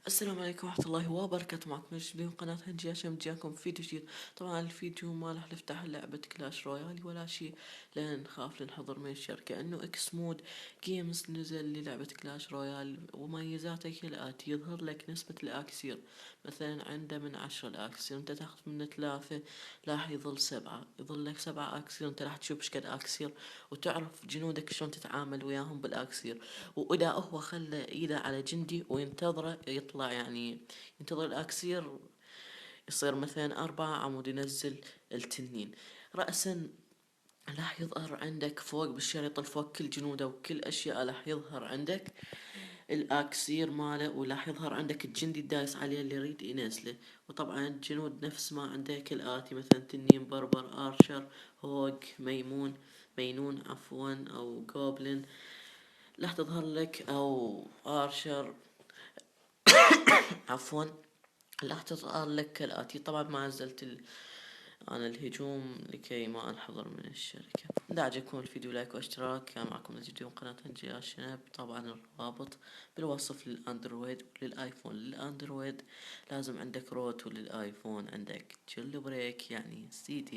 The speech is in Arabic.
السلام عليكم ورحمة الله وبركاته. معكم مجد من قناة هنجي عشان جاكم فيديو جديد. طبعا الفيديو ما راح نفتح لعبة كلاش رويالي ولا شيء، لأن نخاف لنحضر من الشركة انه اكس مود جيمز نزل للعبة كلاش رويال، ومميزاته كالآتي: يظهر لك نسبة الأكسير، مثلا عنده من 10 الأكسير انت تاخذ منه 3 راح يظل 7، يظل لك 7 أكسير، انت راح تشوف شكد أكسير وتعرف جنودك شلون تتعامل وياهم بالأكسير. واذا هو خلى ايده على جندي وينتظره يطلع، يعني ينتظر الاكسير يصير مثلا 4 عمود ينزل التنين رأسا، راح يظهر عندك فوق بالشريط الفوق كل جنوده وكل اشياء، راح يظهر عندك الاكسير ماله، وراح يظهر عندك الجندي الدايس عليه اللي يريد ينزله. وطبعا الجنود نفس ما عنده كالآتي: مثلا تنين، بربر، ارشر، هوج، مينون عفوا، او جوبلin راح تظهر لك، او ارشر عفوا راح تظهر لك كالآتي. طبعا ما نزلت انا الهجوم لكي ما انحضر من الشركة. اذا عجبكم الفيديو لايك واشتراك. كان معكم الفيديو من قناة هنجي شنب. طبعا الرابط بالوصف للاندرويد وللايفون. للاندرويد لازم عندك روت، وللايفون عندك جل بريك يعني CD.